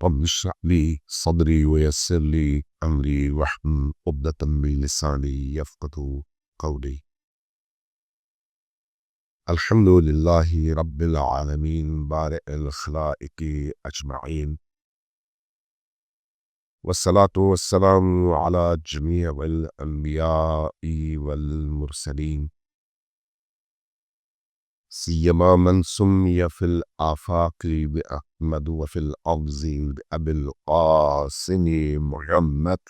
رب اشرح لي صدري ويسر لي أمري واحلل عقدة من لساني يفقهوا قولي. الحمد لله رب العالمين بارئ الخلائق أجمعين، والصلاة والسلام على جميع الأنبياء والمرسلين، سيما من سمي في الآفاق بأحمد وفي الأرض بأبي القاسم محمد.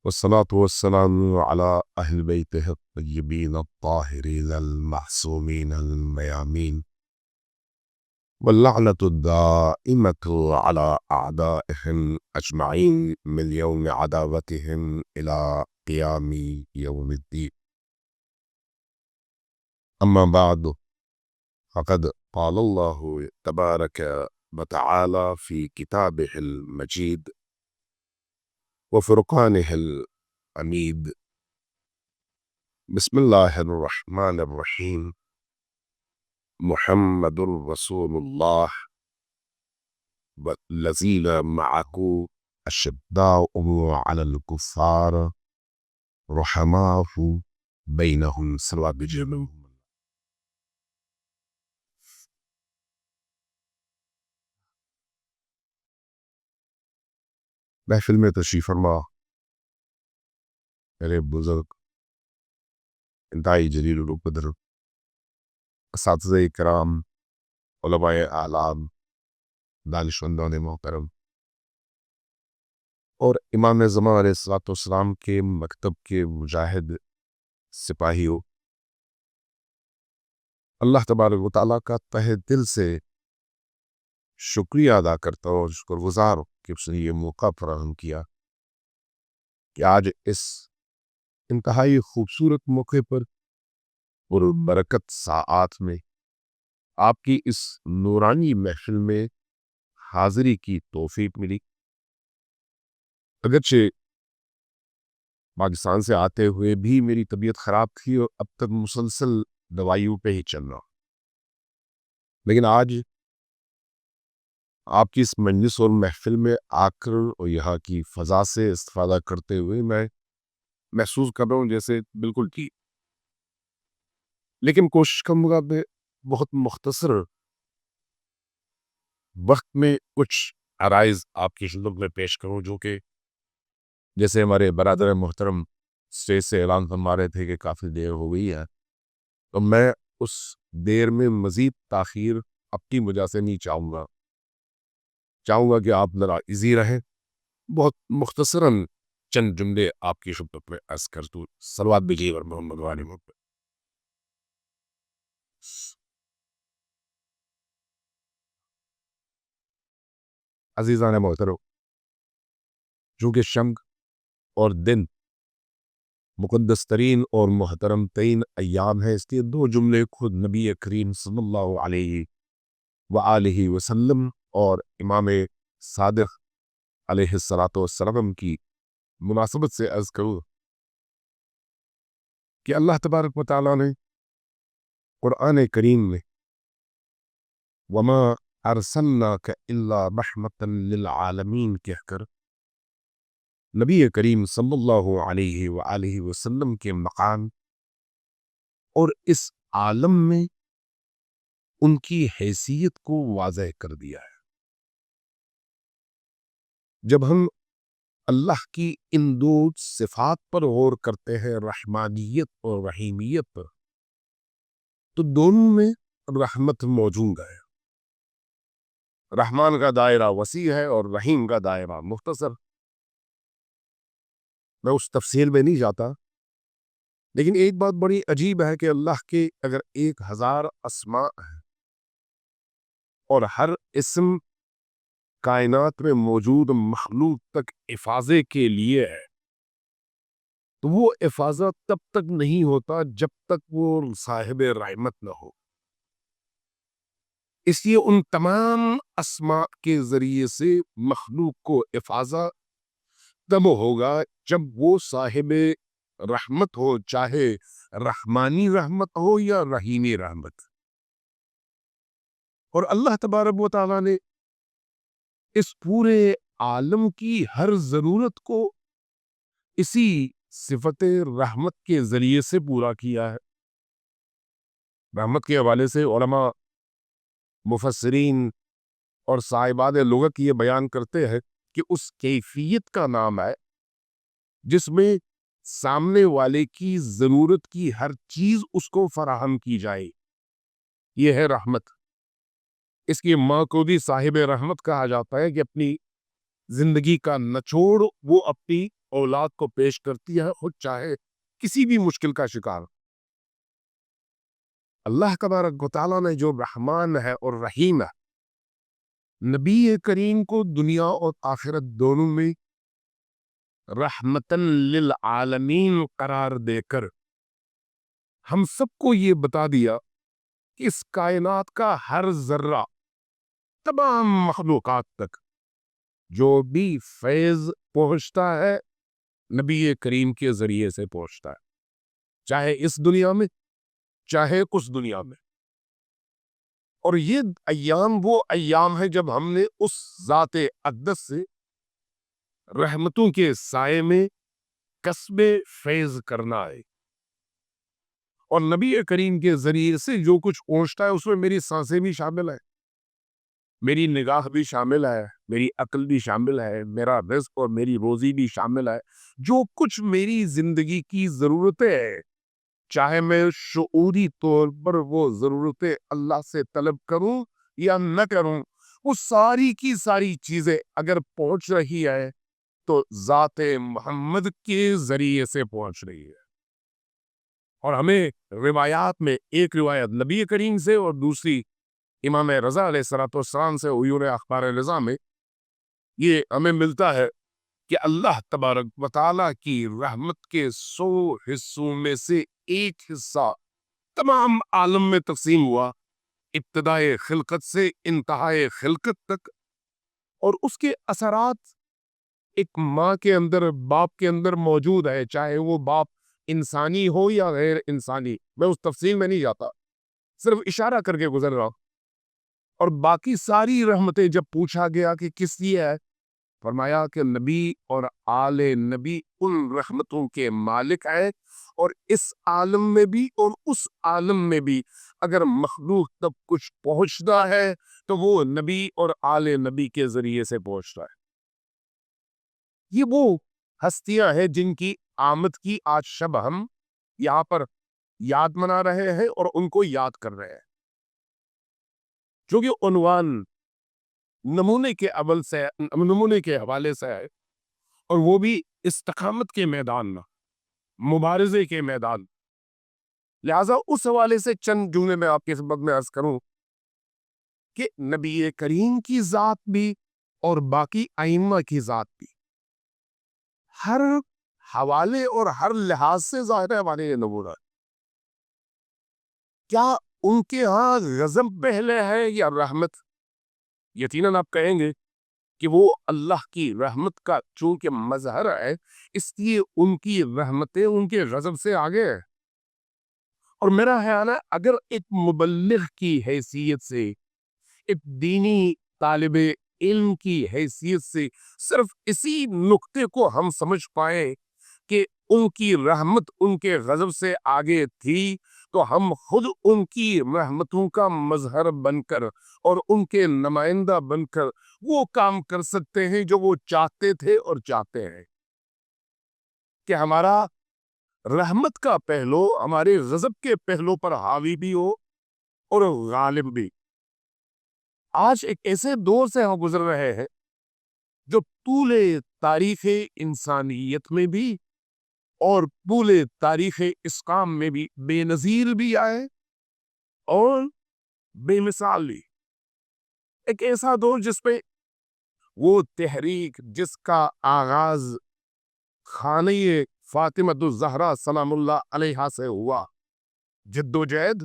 والصلاة والسلام على أهل بيته الطيبين الطاهرين المعصومين الميامين، واللعنة الدائمة على أعدائهم أجمعين من يوم عداوتهم إلى قيام يوم الدين. أما بعد، فقد قال الله تبارك وتعالى في كتابه المجيد وفرقانه الحميد: بسم الله الرحمن الرحيم، محمد رسول الله والذين معه أشداء على الكفار رحماء بينهم صلوات بجميع. محفل میں تشریف فرما میرے بزرگ انتہائی جلیل القدر اساتذہ کرام، علماء اعلام، دانشمندان محترم اور امام زمان علیہ الصلوۃ والسلام کے مکتب کے مجاہد سپاہیوں، اللہ تبارک و تعالیٰ کا تہ دل سے شکریہ ادا کرتا ہوں اور شکر گزار ہوں کہ اس نے یہ موقع فراہم کیا کہ آج اس انتہائی خوبصورت موقع پر اور برکت ساعات میں آپ کی اس نورانی محفل میں حاضری کی توفیق ملی۔ اگرچہ پاکستان سے آتے ہوئے بھی میری طبیعت خراب تھی اور اب تک مسلسل دوائیوں پہ ہی چل رہا، لیکن آج آپ کی اس مجلس اور محفل میں آ کر اور یہاں کی فضا سے استفادہ کرتے ہوئے میں محسوس کر رہا ہوں جیسے بالکل ٹھیک، لیکن کوشش کروں گا میں بہت مختصر وقت میں کچھ عرائض آپ کی خدمت میں پیش کروں، جو کہ جیسے ہمارے برادر محترم اسٹیج سے اعلان فرما رہے تھے کہ کافی دیر ہو گئی ہے، تو میں اس دیر میں مزید تاخیر اپنی وجہ سے نہیں چاہوں گا کہ آپ ذرا ایزی رہیں۔ بہت مختصراً چند جملے آپ کی خدمت میں عرض کر دوں۔ صلوات بھیجیے اور محمد وآل محمد۔ عزیزان محترم، چونکہ شمع اور دن مقدس ترین اور محترم ترین ایام ہے، اس لیے دو جملے خود نبی کریم صلی اللہ علیہ وآلہ وسلم اور امام صادق علیہ الصلاۃ والسلام کی مناسبت سے عرض کروں کہ اللہ تبارک و تعالیٰ نے قرآن کریم میں وما ارسلناک الا رحمتا للعالمین کہہ کر نبی کریم صلی اللہ علیہ وآلہ وسلم کے مقام اور اس عالم میں ان کی حیثیت کو واضح کر دیا ہے۔ جب ہم اللہ کی ان دو صفات پر غور کرتے ہیں، رحمانیت اور رحیمیت پر، تو دونوں میں رحمت موجود ہے۔ رحمان کا دائرہ وسیع ہے اور رحیم کا دائرہ مختصر۔ میں اس تفصیل میں نہیں جاتا، لیکن ایک بات بڑی عجیب ہے کہ اللہ کے اگر 1000 اسماء ہیں اور ہر اسم کائنات میں موجود مخلوق تک افاضے کے لیے ہے، تو وہ افاضہ تب تک نہیں ہوتا جب تک وہ صاحب رحمت نہ ہو۔ اس لیے ان تمام اسماء کے ذریعے سے مخلوق کو افاضہ تب ہوگا جب وہ صاحب رحمت ہو، چاہے رحمانی رحمت ہو یا رحیمی رحمت. اور اللہ تبارک و تعالیٰ نے اس پورے عالم کی ہر ضرورت کو اسی صفت رحمت کے ذریعے سے پورا کیا ہے. رحمت کے حوالے سے علماء، مفسرین اور صاحبان لغت یہ بیان کرتے ہیں کہ اس کیفیت کا نام ہے جس میں سامنے والے کی ضرورت کی ہر چیز اس کو فراہم کی جائے. یہ ہے رحمت. اس کی ماقودی صاحب رحمت کہا جاتا ہے کہ اپنی زندگی کا نچوڑ وہ اپنی اولاد کو پیش کرتی ہے، خود چاہے کسی بھی مشکل کا شکار. اللہ تبارک و تعالیٰ نے جو رحمان ہے اور رحیم ہے، نبی کریم کو دنیا اور آخرت دونوں میں رحمتن للعالمین قرار دے کر ہم سب کو یہ بتا دیا کہ اس کائنات کا ہر ذرہ، تمام مخلوقات تک جو بھی فیض پہنچتا ہے نبی کریم کے ذریعے سے پہنچتا ہے، چاہے اس دنیا میں چاہے اس دنیا میں. اور یہ ایام وہ ایام ہے جب ہم نے اس ذات اقدس سے رحمتوں کے سائے میں کسب فیض کرنا ہے. اور نبی کریم کے ذریعے سے جو کچھ پہنچتا ہے اس میں میری سانسیں بھی شامل ہے، میری نگاہ بھی شامل ہے، میری عقل بھی شامل ہے، میرا رزق اور میری روزی بھی شامل ہے. جو کچھ میری زندگی کی ضرورتیں ہیں، چاہے میں شعوری طور پر وہ ضرورتیں اللہ سے طلب کروں یا نہ کروں، وہ ساری کی ساری چیزیں اگر پہنچ رہی ہے تو ذات محمد کے ذریعے سے پہنچ رہی ہے. اور ہمیں روایات میں ایک روایت نبی کریم سے اور دوسری امام رضا علیہ السلام سے عیون اخبار رضا میں یہ ہمیں ملتا ہے کہ اللہ تبارک و تعالیٰ کی رحمت کے 100 حصوں میں سے ایک حصہ تمام عالم میں تقسیم ہوا، ابتدائے خلقت سے انتہائے خلقت تک. اور اس کے اثرات ایک ماں کے اندر، باپ کے اندر موجود ہے، چاہے وہ باپ انسانی ہو یا غیر انسانی. میں اس تفصیل میں نہیں جاتا، صرف اشارہ کر کے گزر رہا ہوں. اور باقی ساری رحمتیں جب پوچھا گیا کہ کس لیے ہے، فرمایا کہ نبی اور آل نبی ان رحمتوں کے مالک ہیں. اور اس عالم میں بھی اور اس عالم میں بھی اگر مخلوق تب کچھ پہنچتا ہے تو وہ نبی اور آل نبی کے ذریعے سے پہنچتا ہے. یہ وہ ہستیاں ہیں جن کی آمد کی آج شب ہم یہاں پر یاد منا رہے ہیں اور ان کو یاد کر رہے ہیں، جو کہ عنوان نمونے کے عمل سے، نمونے کے حوالے سے ہے، اور وہ بھی استقامت کے میدان میں، مبارزے کے میدان. لہذا اس حوالے سے چند جملے میں آپ کے خدمت میں عرض کروں کہ نبی کریم کی ذات بھی اور باقی ائمہ کی ذات بھی ہر حوالے اور ہر لحاظ سے ظاہر حوالے نمونہ. کیا ان کے ہاں غضب پہلے ہے یا رحمت؟ یقیناً آپ کہیں گے کہ وہ اللہ کی رحمت کا چونکہ مظہر ہے، اس لیے ان کی رحمتیں ان کے غضب سے آگے ہے. اور میرا خیال ہے اگر ایک مبلغ کی حیثیت سے، ایک دینی طالب علم کی حیثیت سے صرف اسی نقطے کو ہم سمجھ پائیں کہ ان کی رحمت ان کے غضب سے آگے تھی، تو ہم خود ان کی رحمتوں کا مظہر بن کر اور ان کے نمائندہ بن کر وہ کام کر سکتے ہیں جو وہ چاہتے تھے اور چاہتے ہیں، کہ ہمارا رحمت کا پہلو ہمارے غضب کے پہلو پر حاوی بھی ہو اور غالب بھی. آج ایک ایسے دور سے ہم گزر رہے ہیں جو طول تاریخ انسانیت میں بھی اور طول تاریخ اسلام میں بھی بے نظیر بھی آئے اور بے مثال بھی. ایک ایسا دور جس پہ وہ تحریک جس کا آغاز خانہ فاطمہ الزہرا سلام اللہ علیہا سے ہوا، جد و جہد،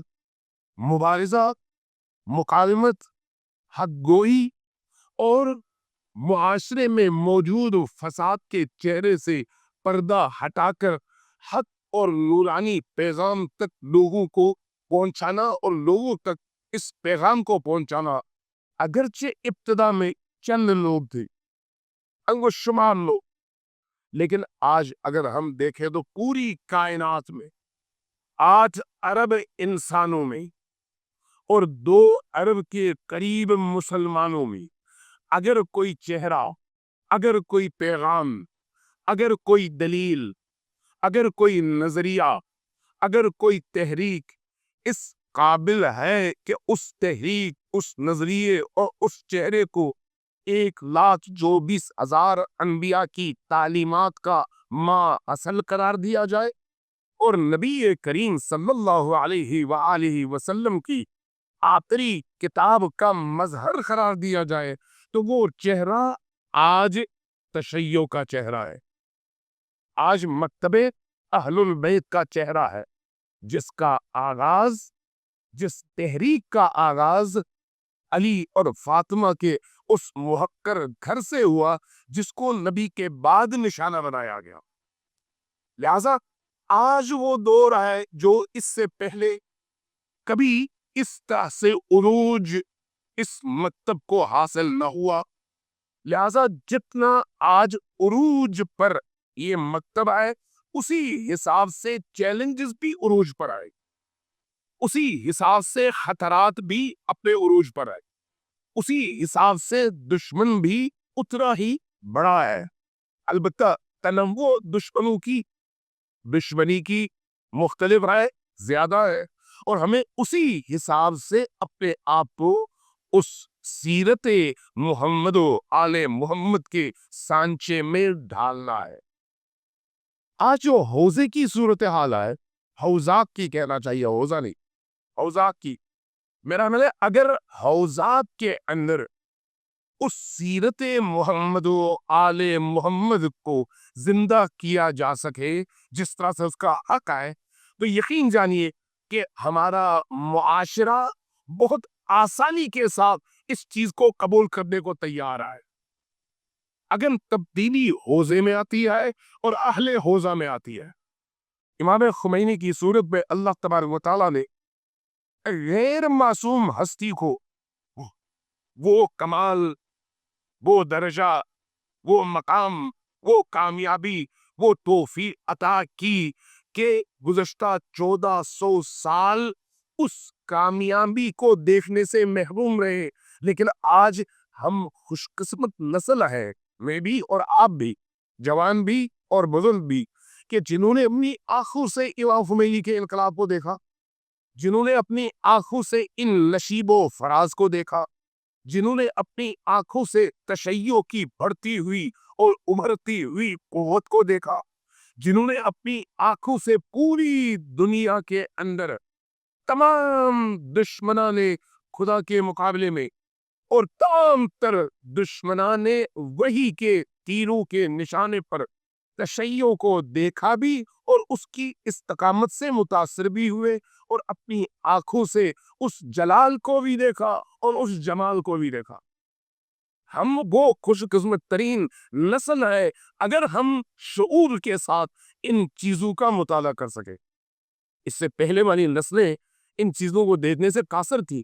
مبارزہ، مقاومت، حق گوئی اور معاشرے میں موجود فساد کے چہرے سے پردہ ہٹا کر حق اور نورانی پیغام تک لوگوں کو پہنچانا اور لوگوں تک اس پیغام کو پہنچانا اگرچہ ابتدا میں چند لوگ تھے، انگو شمار لوگ، لیکن آج اگر ہم دیکھیں تو پوری کائنات میں 8 ارب انسانوں میں اور 2 ارب کے قریب مسلمانوں میں اگر کوئی چہرہ، اگر کوئی پیغام، اگر کوئی دلیل، اگر کوئی نظریہ، اگر کوئی تحریک اس قابل ہے کہ اس تحریک، اس نظریے اور اس چہرے کو 1,24,000 انبیاء کی تعلیمات کا ما اصل قرار دیا جائے اور نبی کریم صلی اللہ علیہ وآلہ وسلم کی آخری کتاب کا مظہر قرار دیا جائے، تو وہ چہرہ آج تشیع کا چہرہ ہے، آج مکتب اہل البیت کا چہرہ ہے، جس کا آغاز، جس تحریک کا آغاز علی اور فاطمہ کے اس محقر گھر سے ہوا جس کو نبی کے بعد نشانہ بنایا گیا۔ لہذا آج وہ دور ہے جو اس سے پہلے کبھی اس طرح سے عروج اس مکتب کو حاصل نہ ہوا۔ لہذا جتنا آج عروج پر یہ مکتب آئے، اسی حساب سے چیلنجز بھی عروج پر آئے، اسی حساب سے خطرات بھی اپنے عروج پر آئے، اسی حساب سے دشمن بھی اتنا ہی بڑا ہے۔ البتہ تنوع دشمنوں کی، دشمنی کی مختلف رائے زیادہ ہے، اور ہمیں اسی حساب سے اپنے آپ کو اس سیرت محمد و آل محمد کے سانچے میں ڈھالنا ہے۔ آج جو حوزے کی صورتحال ہے، حوزات کی کہنا چاہیے، حوزہ نہیں، حوزات کی، میرا مطلب اگر حوزات کے اندر اس سیرت محمد و آل محمد کو زندہ کیا جا سکے جس طرح سے اس کا حق ہے، تو یقین جانیے کہ ہمارا معاشرہ بہت آسانی کے ساتھ اس چیز کو قبول کرنے کو تیار ہے۔ اگر تبدیلی حوزے میں آتی ہے اور اہل حوزہ میں آتی ہے، امام خمینی کی صورت میں اللہ تبارک و تعالیٰ نے غیر معصوم ہستی کو وہ کمال، وہ درجہ، وہ مقام، وہ کامیابی، وہ توفیق عطا کی کہ گزشتہ 1400 سال اس کامیابی کو دیکھنے سے محروم رہے، لیکن آج ہم خوش قسمت نسل ہے، میں بھی اور آپ بھی، جوان بھی اور بزرگ بھی، کہ جنہوں نے اپنی آنکھوں سے امام خمینی کے انقلاب کو دیکھا، جنہوں نے اپنی آنکھوں سے ان نشیب و فراز کو دیکھا، جنہوں نے اپنی آنکھوں سے تشیع کی بڑھتی ہوئی اور ابھرتی ہوئی قوت کو دیکھا، جنہوں نے اپنی آنکھوں سے پوری دنیا کے اندر تمام دشمنان خدا کے مقابلے میں اور تمام تر دشمنان وحی کے تیروں کے نشانے پر تشیع کو دیکھا بھی اور اس کی استقامت سے متاثر بھی ہوئے، اور اپنی آنکھوں سے اس جلال کو بھی دیکھا اور اس جمال کو بھی دیکھا۔ ہم وہ خوش قسمت ترین نسل ہے اگر ہم شعور کے ساتھ ان چیزوں کا مطالعہ کر سکیں۔ اس سے پہلے والی نسلیں ان چیزوں کو دیکھنے سے قاصر تھی،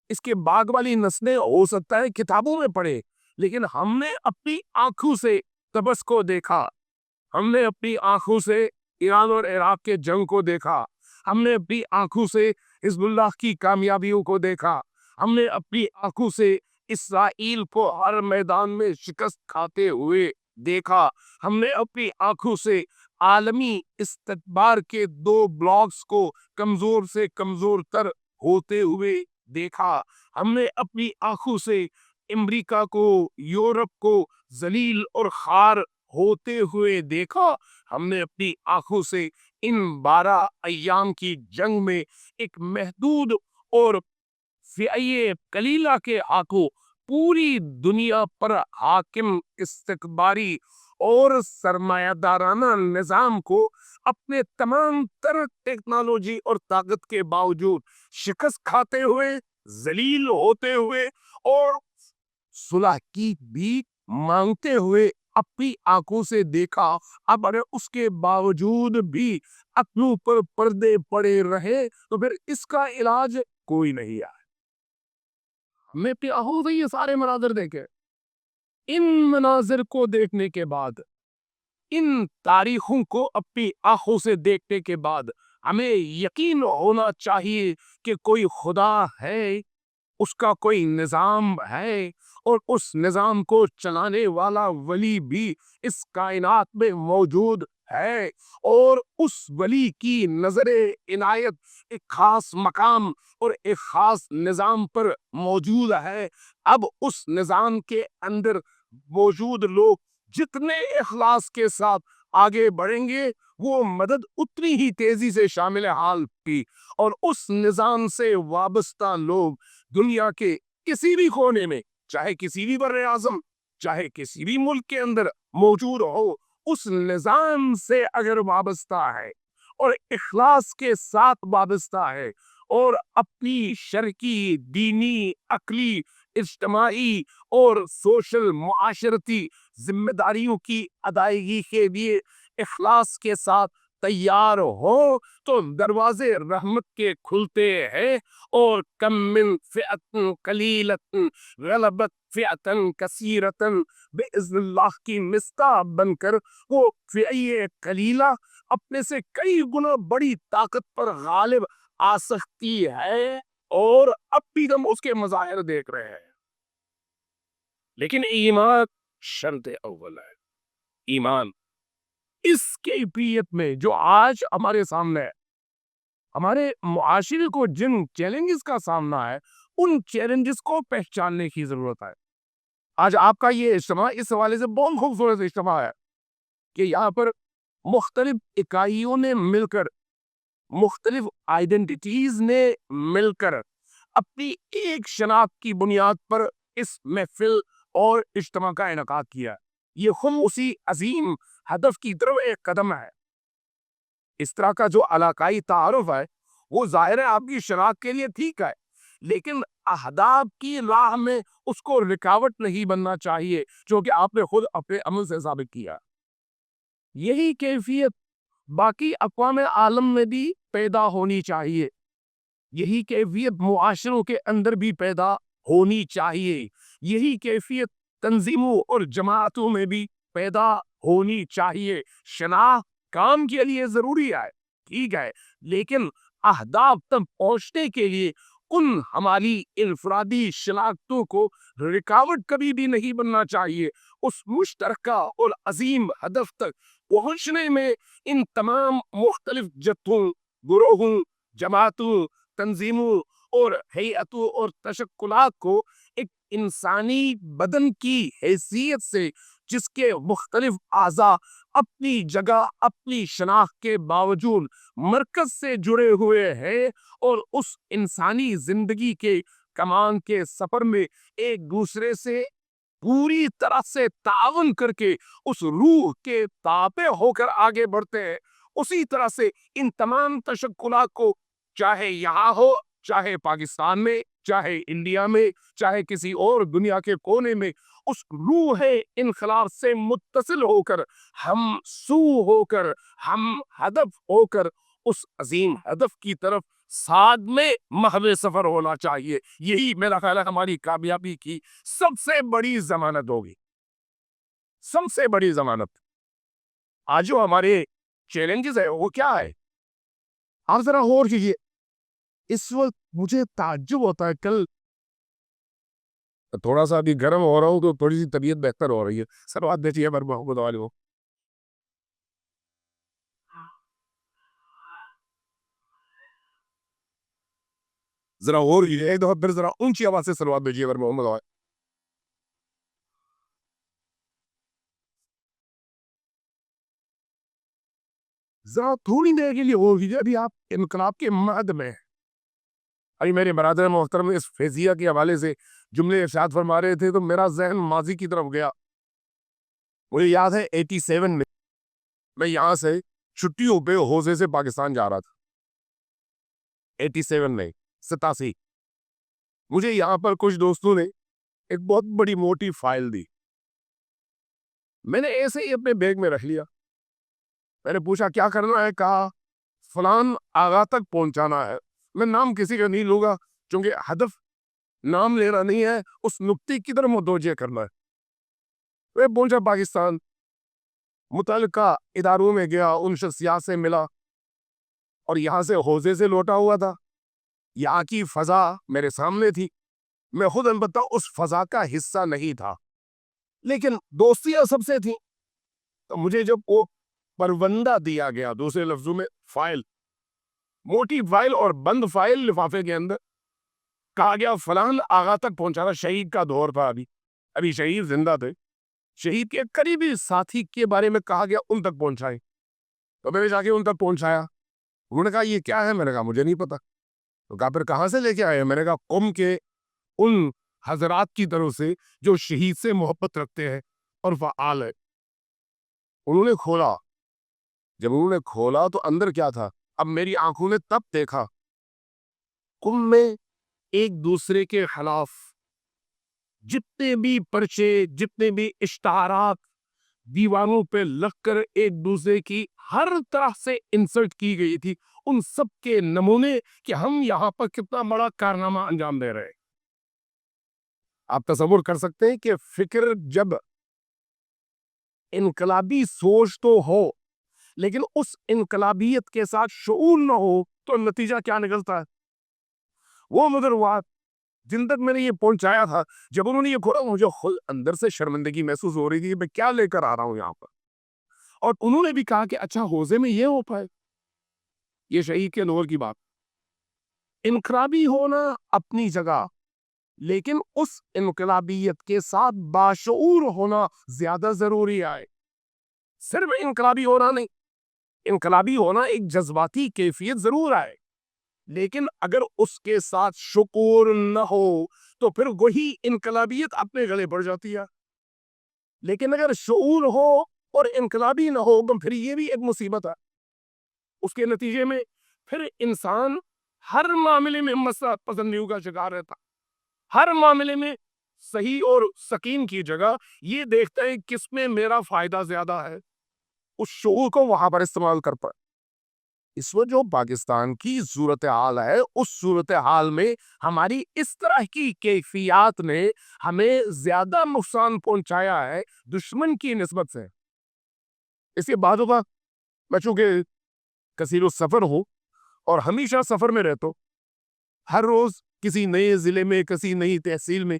اس کے بعد والی نسلیں ہو سکتا ہے کتابوں میں پڑھے، لیکن ہم نے اپنی آنکھوں سے طبس کو دیکھا، ہم نے اپنی آنکھوں سے ایران اور عراق کے جنگ کو دیکھا، ہم نے اپنی آنکھوں سے حزب اللہ کی کامیابیوں کو دیکھا، ہم نے اپنی آنکھوں سے اسرائیل کو ہر میدان میں شکست کھاتے ہوئے دیکھا، ہم نے اپنی آنکھوں سے عالمی استکبار کے 2 بلاکس کو کمزور سے کمزور تر ہوتے ہوئے دیکھا، ہم نے اپنی آنکھوں سے امریکہ کو، یورپ کو ذلیل اور خوار ہوتے ہوئے دیکھا، ہم نے اپنی آنکھوں سے ان 12 ایام کی جنگ میں ایک محدود اور فئیے قلیلہ کے ہاتھوں پوری دنیا پر حاکم استکباری اور سرمایہ دارانہ نظام کو اپنے تمام تر ٹیکنالوجی اور طاقت کے باوجود شکست کھاتے ہوئے، ذلیل ہوتے ہوئے اور صلح کی بھی مانگتے ہوئے اپنی آنکھوں سے دیکھا، اب اگر اس کے باوجود بھی اپنوں پر پردے پڑے رہے تو پھر اس کا علاج کوئی نہیں ہے۔ میں اپنی آنکھوں سے یہ سارے مناظر دیکھے، ان مناظر کو دیکھنے کے بعد، ان تاریخوں کو اپنی آنکھوں سے دیکھنے کے بعد ہمیں یقین ہونا چاہیے کہ کوئی خدا ہے، اس کا کوئی نظام ہے، اور اس نظام کو چلانے والا ولی بھی اس کائنات میں موجود ہے، اور اس ولی کی نظر عنایت ایک خاص مقام اور ایک خاص نظام پر موجود ہے۔ اب اس نظام کے اندر موجود لوگ جتنے اخلاص کے ساتھ آگے بڑھیں گے، وہ مدد اتنی ہی تیزی سے شامل حال کی، اور اس نظام سے وابستہ لوگ دنیا کے کسی بھی کونے میں، چاہے کسی بھی بر اعظم، چاہے کسی بھی ملک کے اندر موجود ہو، اس نظام سے اگر وابستہ ہے اور اخلاص کے ساتھ وابستہ ہے اور اپنی شرعی، دینی، عقلی، اجتماعی اور سوشل معاشرتی ذمہ داریوں کی ادائیگی کے لیے اخلاص کے ساتھ تیار ہو، تو دروازے رحمت کے کھلتے ہیں، اور کم من فئۃ قلیلۃ غلبت فئۃ کثیرۃ باذن اللہ کی مصداق بن کر وہ فئہ قلیلہ اپنے سے کئی گنا بڑی طاقت پر غالب آ سکتی ہے، اور اب بھی ہم اس کے مظاہر دیکھ رہے ہیں۔ لیکن ایمان شرط اول ہے۔ ایمان اس کیفیت میں جو آج ہمارے سامنے ہے، ہمارے معاشرے کو جن چیلنجز کا سامنا ہے، ان چیلنجز کو پہچاننے کی ضرورت ہے۔ آج آپ کا یہ اجتماع اس حوالے سے بہت خوبصورت اجتماع ہے کہ یہاں پر مختلف اکائیوں نے مل کر، مختلف آئیڈینٹیٹیز نے مل کر اپنی ایک شناخت کی بنیاد پر اس محفل اور اجتماع کا انعقاد کیا۔ یہ خود اسی عظیم ہدف کی طرف ایک قدم ہے۔ اس طرح کا جو علاقائی تعارف ہے وہ ظاہر ہے آپ کی شناخت کے لیے ٹھیک ہے، لیکن اہداف کی راہ میں اس کو رکاوٹ نہیں بننا چاہیے، جو کہ آپ نے خود اپنے عمل سے ثابت کیا۔ یہی کیفیت باقی اقوام عالم میں بھی پیدا ہونی چاہیے، یہی کیفیت معاشروں کے اندر بھی پیدا ہونی چاہیے، یہی کیفیت تنظیموں اور جماعتوں میں بھی پیدا ہونی چاہیے۔ شناخت کام کے لیے ضروری ہے، ٹھیک ہے، لیکن اہداف تک پہنچنے کے لیے ان ہماری انفرادی شناختوں کو رکاوٹ کبھی بھی نہیں بننا چاہیے۔ اس مشترکہ اور عظیم ہدف تک پہنچنے میں ان تمام مختلف جتھوں، گروہوں، جماعتوں، تنظیموں اور ہیئتوں اور تشکلات کو ایک انسانی بدن کی حیثیت سے، جس کے مختلف اعضاء اپنی جگہ، اپنی شناخت کے باوجود مرکز سے جڑے ہوئے ہیں، اور اس انسانی زندگی کے کمان کے سفر میں ایک دوسرے سے پوری طرح سے تعاون کر کے اس روح کے تابع ہو کر آگے بڑھتے ہیں، اسی طرح سے ان تمام تشکلات کو، چاہے یہاں ہو، چاہے پاکستان میں، چاہے انڈیا میں، چاہے کسی اور دنیا کے کونے میں، اس روح انقلاب سے متصل ہو کر، ہم سو ہو کر، ہم ہدف ہو کر اس عظیم ہدف کی طرف ساتھ میں محو سفر ہونا چاہیے۔ یہی میرا خیال ہے ہماری کامیابی کی سب سے بڑی ضمانت ہوگی، سب سے بڑی ضمانت۔ آج جو ہمارے چیلنجز ہے وہ کیا ہے؟ آپ ذرا غور کیجیے، اس وقت مجھے تعجب ہوتا ہے، کل تھوڑا سا ابھی گرم ہو رہا ہوں تو تھوڑی سی طبیعت بہتر ہو رہی ہے، سلوات بھیجیے پر محمد والے کو ذرا غور کیجیے، ایک دفعہ پھر ذرا اونچی آواز سے سلوات بھیجیے پر محمد والے۔ ذرا تھوڑی دیر کے لیے غور کیجیے، ابھی آپ انقلاب کے مہد میں ہیں۔ ابھی میرے برادر محترم اس فیضیہ کے حوالے سے جملے ارشاد فرما رہے تھے تو میرا ذہن ماضی کی طرف گیا۔ مجھے یاد ہے 87 میں میں یہاں سے چھٹیوں پہ حوضے سے پاکستان جا رہا تھا، 87 میں، 87۔ مجھے یہاں پر کچھ دوستوں نے ایک بہت بڑی موٹی فائل دی، میں نے ایسے ہی اپنے بیگ میں رکھ لیا. میں نے پوچھا کیا کرنا ہے, کہا فلان آغا تک پہنچانا ہے. میں نام کسی کا نہیں لوں گا چونکہ ہدف نام لینا نہیں ہے, اس نقطے کی طرف متوجہ کرنا ہے. میں پہنچا پاکستان, متعلقہ اداروں میں گیا, ان شخصیات سے ملا, اور یہاں سے حوزے سے لوٹا ہوا تھا. یہاں کی فضا میرے سامنے تھی. میں خود البتہ اس فضا کا حصہ نہیں تھا, لیکن دوستیاں سب سے تھیں. تو مجھے جب وہ پروندہ دیا گیا, دوسرے لفظوں میں فائل, موٹی فائل اور بند فائل لفافے کے اندر, کہا گیا فلان آغا تک پہنچانا. شہید کا دور تھا, ابھی شہید زندہ تھے. شہید کے قریبی ساتھی کے بارے میں کہا گیا ان تک پہنچائے. تو میں نے جا کے ان تک پہنچایا. انہوں نے کہا یہ کیا ہے؟ میں نے کہا مجھے نہیں پتا. تو کہا پھر کہاں سے لے کے آئے؟ میں نے کہا قوم کے ان حضرات کی طرف سے جو شہید سے محبت رکھتے ہیں اور فعال ہے. انہوں نے کھولا. جب انہوں نے کھولا تو اندر کیا تھا؟ اب میری آنکھوں نے تب دیکھا, قوم میں ایک دوسرے کے خلاف جتنے بھی پرچے, جتنے بھی اشتہارات دیواروں پہ لگ کر ایک دوسرے کی ہر طرح سے انسلٹ کی گئی تھی, ان سب کے نمونے کہ ہم یہاں پر کتنا بڑا کارنامہ انجام دے رہے ہیں. آپ تصور کر سکتے ہیں کہ فکر جب انقلابی سوچ تو ہو لیکن اس انقلابیت کے ساتھ شعور نہ ہو تو نتیجہ کیا نکلتا ہے. وہ مدروات جن تک میں نے یہ پہنچایا تھا, جب انہوں نے یہ کھولا مجھے خود اندر سے شرمندگی محسوس ہو رہی تھی کہ میں کیا لے کر آ رہا ہوں یہاں پر. اور انہوں نے بھی کہا کہ اچھا حوزے میں یہ ہو پائے. یہ شہید کے دور کی بات. انقلابی ہونا اپنی جگہ, لیکن اس انقلابیت کے ساتھ باشعور ہونا زیادہ ضروری ہے. صرف انقلابی ہونا نہیں, انقلابی ہونا ایک جذباتی کیفیت ضرور ہے, لیکن اگر اس کے ساتھ شعور نہ ہو تو پھر وہی انقلابیت اپنے گلے پڑ جاتی ہے. لیکن اگر شعور ہو اور انقلابی نہ ہو تو پھر یہ بھی ایک مصیبت ہے. اس کے نتیجے میں پھر انسان ہر معاملے میں مسئلہ پسندیوں کا شکار رہتا. ہر معاملے میں صحیح اور سکین کی جگہ یہ دیکھتا ہے کس میں میرا فائدہ زیادہ ہے, اس شعور کو وہاں پر استعمال کر پائے. اس وقت جو پاکستان کی صورتحال ہے, اس صورتحال میں ہماری اس طرح کی کیفیات نے ہمیں زیادہ نقصان پہنچایا ہے دشمن کی نسبت سے. اس کے بعد ہوگا میں چونکہ کثیر السفر ہوں اور ہمیشہ سفر میں رہتا ہوں, ہر روز کسی نئے ضلع میں, کسی نئی تحصیل میں,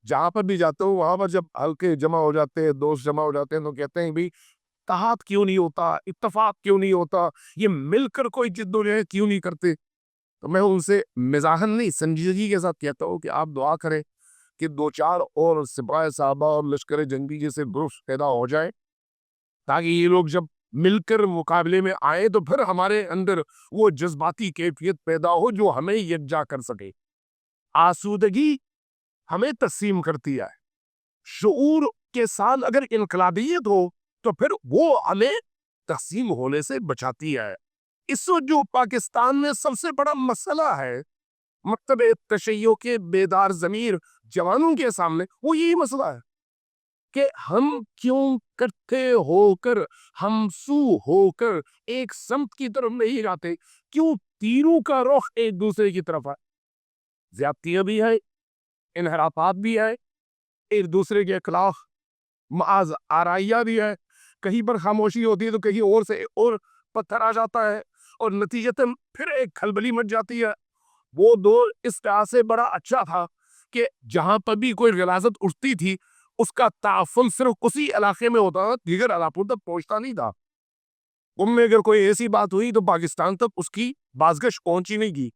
جہاں پر بھی جاتا ہوں وہاں پر جب ہلکے جمع ہو جاتے ہیں, دوست جمع ہو جاتے ہیں تو کہتے ہیں بھی اتحاد کیوں نہیں ہوتا, اتفاق کیوں نہیں ہوتا, یہ مل کر کوئی جدوجہد کیوں نہیں کرتے. تو میں ان سے مزاحن نہیں سنجیدگی کے ساتھ کہتا ہوں کہ آپ دعا کریں کہ 2-4 اور سپاہ صحابہ اور لشکر جنگی جیسے گروپس پیدا ہو جائیں, تاکہ یہ لوگ جب مل کر مقابلے میں آئے تو پھر ہمارے اندر وہ جذباتی کیفیت پیدا ہو جو ہمیں یکجا کر سکے. آسودگی ہمیں تقسیم کرتی ہے, شعور کے ساتھ اگر انقلابیت ہو تو پھر وہ ہمیں تقسیم ہونے سے بچاتی ہے. اس وقت جو پاکستان میں سب سے بڑا مسئلہ ہے مکتب تشیع کے بیدار ضمیر جوانوں کے سامنے, وہ یہی مسئلہ ہے کہ ہم کیوں کٹھے ہو کر, ہم سو ہو کر ایک سمت کی طرف نہیں جاتے, کیوں تیروں کا رخ ایک دوسرے کی طرف ہے. زیادتیاں بھی ہے, انحرافات بھی ہے, ایک دوسرے کے خلاف معاذ آرائیہ بھی ہے, کہیں پر خاموشی ہوتی ہے تو کہیں اور سے اور پتھر آ جاتا ہے, اور نتیجتاً پھر ایک کھلبلی مچ جاتی ہے. وہ دور اس طرح سے بڑا اچھا تھا کہ جہاں پر بھی کوئی غلاظت اٹھتی تھی اس کا تعفن صرف اسی علاقے میں ہوتا تھا, دیگر علاقوں تک پہنچتا نہیں تھا. ان میں اگر کوئی ایسی بات ہوئی تو پاکستان تک اس کی بازگشت پہنچی نہیں کی.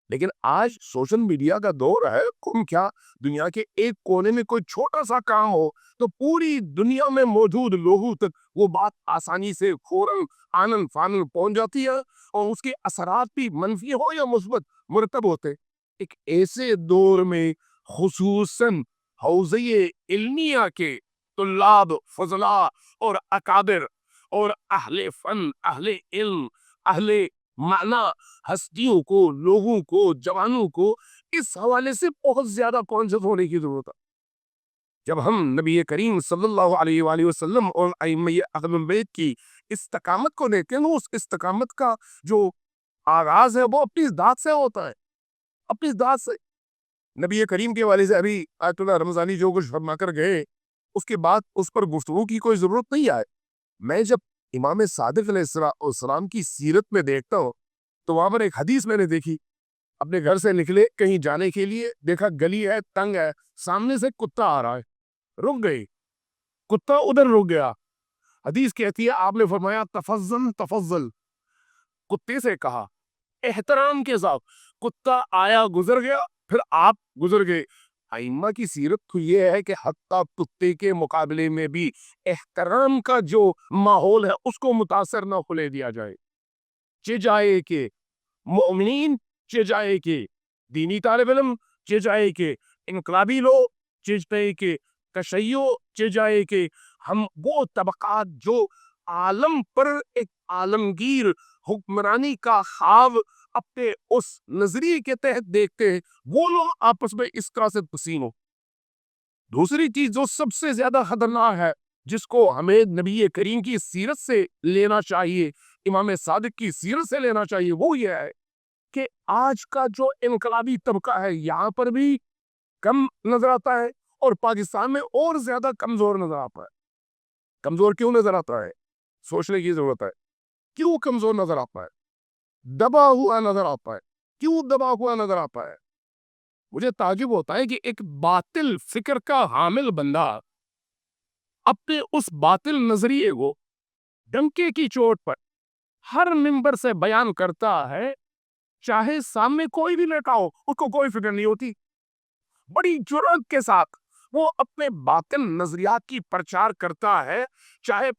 لیکن آج سوشل میڈیا کا دور ہے, کم کیا دنیا کے ایک کونے میں کوئی چھوٹا سا کام ہو تو پوری دنیا میں موجود لوگوں تک وہ بات آسانی سے فوراً آنن فانن پہنچ جاتی ہے, اور اس کے اثرات بھی منفی ہو یا مثبت مرتب ہوتے. ایک ایسے دور میں خصوصاً حوزہ علمیہ کے طلاب, فضلاء اور اکابر اور اہل فن, اہل علم, اہل معنی ہستیوں کو, لوگوں کو, جوانوں کو اس حوالے سے بہت زیادہ کانشیس ہونے کی ضرورت ہے. جب ہم نبی کریم صلی اللہ علیہ وآلہ وسلم اور ائمہ اہل بیت کی استقامت کو دیکھتے ہیں، تو اس استقامت کا جو آغاز ہے وہ اپنی ذات سے ہوتا ہے، اپنی ذات سے۔ نبی کریم کے والد سے ابھی آیت اللہ رمضانی جو کچھ فرما کر گئے، اس کے بعد اس پر گفتگو کی کوئی ضرورت نہیں آئے۔ میں جب امام صادق علیہ السلام کی سیرت میں دیکھتا ہوں تو وہاں پر ایک حدیث میں نے دیکھی، اپنے گھر سے نکلے کہیں جانے کے لیے، دیکھا گلی ہے، تنگ ہے، سامنے سے کتا آ رہا ہے، رک گئے، کتا ادھر رک گیا۔ حدیث کہتی ہے آپ نے فرمایا تفضل تفضل، کتے سے کہا احترام کے ساتھ، کتا آیا گزر گیا، پھر آپ گزر گئے۔ ائمہ کی سیرت تو یہ ہے کہ حتیٰ کتے کے مقابلے میں بھی احترام کا جو ماحول ہے اس کو متاثر نہ ہونے دیا جائے، چاہے کہ مومنین، چاہے کہ دینی طالب علم، چاہے کہ انقلابی لوگ، چاہے کہ تشیع، چاہے کہ ہم وہ طبقات جو عالم پر ایک عالمگیر حکمرانی کا خواب اپنے اس نظریے کے تحت دیکھتے ہیں، وہ لوگ آپس میں اس طرح سے تقسیم ہو۔ دوسری چیز جو سب سے زیادہ خطرناک ہے، جس کو ہمیں نبی کریم کی سیرت سے لینا چاہیے، امام صادق کی سیرت سے لینا چاہیے، وہ یہ ہے کہ آج کا جو انقلابی طبقہ ہے یہاں پر بھی کم نظر آتا ہے، اور پاکستان میں اور زیادہ کمزور نظر آتا ہے۔ کمزور کیوں نظر آتا ہے؟ سوچنے کی ضرورت ہے، کیوں کمزور نظر آتا ہے؟ دبا ہوا نظر آتا ہے، کیوں دبا ہوا نظر آتا ہے؟ مجھے تعجب ہوتا ہے کہ ایک باطل فکر کا حامل بندہ اپنے اس باطل نظریے کو ڈنکے کی چوٹ پر ہر منبر سے بیان کرتا ہے، چاہے سامنے کوئی بھی لیٹا ہو اس کو کوئی فکر نہیں ہوتی، بڑی جرأت کے ساتھ وہ اپنے باطل نظریات کی پرچار کرتا ہے، چاہے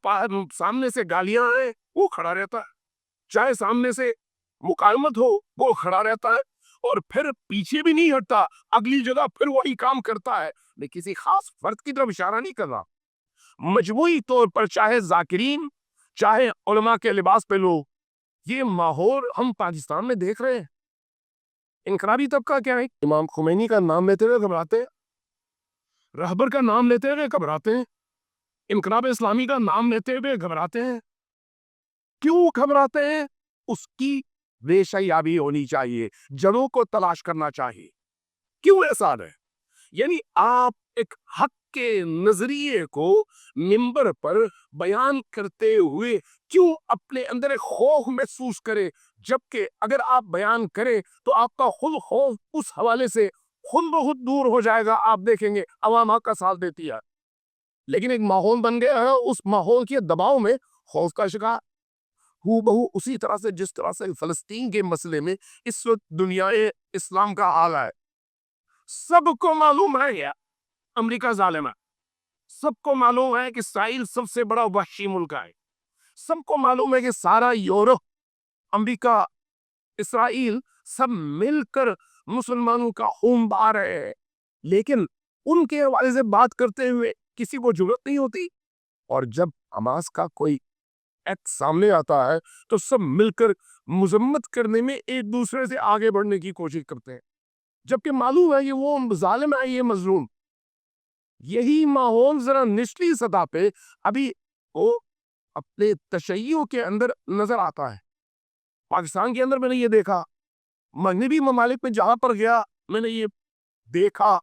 سامنے سے گالیاں آئیں وہ کھڑا رہتا ہے، چاہے سامنے سے مقاومت ہو وہ کھڑا رہتا ہے، اور پھر پیچھے بھی نہیں ہٹتا، اگلی جگہ پھر وہی کام کرتا ہے۔ میں کسی خاص فرد کی طرف اشارہ نہیں کر رہا، مجموعی طور پر چاہے ذاکرین، چاہے علماء کے لباس پہ لوگ، یہ ماحول ہم پاکستان میں دیکھ رہے ہیں۔ انقلابی طبقہ کیا ہے؟ امام خمینی کا نام لیتے ہوئے گھبراتے ہیں، رہبر کا نام لیتے ہوئے گھبراتے ہیں، انقلاب اسلامی کا نام لیتے ہوئے گھبراتے ہیں۔ کیوں گھبراتے ہیں؟ اس کی ریشہ یابی ہونی چاہیے، جڑوں کو تلاش کرنا چاہیے۔ کیوں ایسا ہے؟ یعنی آپ ایک حق کے نظریے کو منبر پر بیان کرتے ہوئے کیوں اپنے اندر ایک خوف محسوس کرے، جبکہ اگر آپ بیان کریں تو آپ کا خود خوف اس حوالے سے خود بہت دور ہو جائے گا۔ آپ دیکھیں گے عوام آپ کا ساتھ دیتی ہے، لیکن ایک ماحول بن گیا ہے، اس ماحول کے دباؤ میں خوف کا شکار ہو بہو اسی طرح سے جس طرح سے فلسطین کے مسئلے میں اس وقت دنیا اسلام کا حال ہے۔ سب کو معلوم ہے یا امریکہ ظالم ہے، سب کو معلوم ہے کہ اسرائیل سب سے بڑا وحشی ملک ہے، سب کو معلوم ہے کہ سارا یورپ، امریکہ، اسرائیل سب مل کر مسلمانوں کا خون بہا رہے ہیں، لیکن ان کے حوالے سے بات کرتے ہوئے کسی کو جرأت نہیں ہوتی۔ اور جب حماس کا کوئی ایکٹ سامنے آتا ہے تو سب مل کر مذمت کرنے میں ایک دوسرے سے آگے بڑھنے کی کوشش کرتے ہیں، جبکہ معلوم ہے کہ وہ ظالم ہے، یہ مظلوم۔ یہی ماحول ذرا نچلی سطح پہ ابھی وہ اپنے تشیع کے اندر نظر آتا ہے۔ پاکستان کے اندر میں نے یہ دیکھا، مغربی ممالک میں جہاں پر گیا میں نے یہ دیکھا،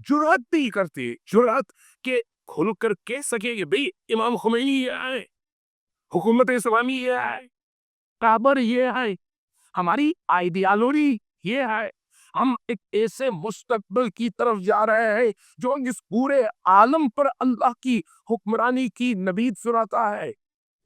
جرأت نہیں کرتے، جرأت کہ کھل کر کہہ سکے کہ بھئی امام خمینی یہ ہے، حکومت اسلامی یہ ہے، قابر یہ ہے، ہماری آئیڈیالوجی یہ ہے، ہم ایک ایسے مستقبل کی طرف جا رہے ہیں جو اس پورے عالم پر اللہ کی حکمرانی کی نوید سناتا ہے،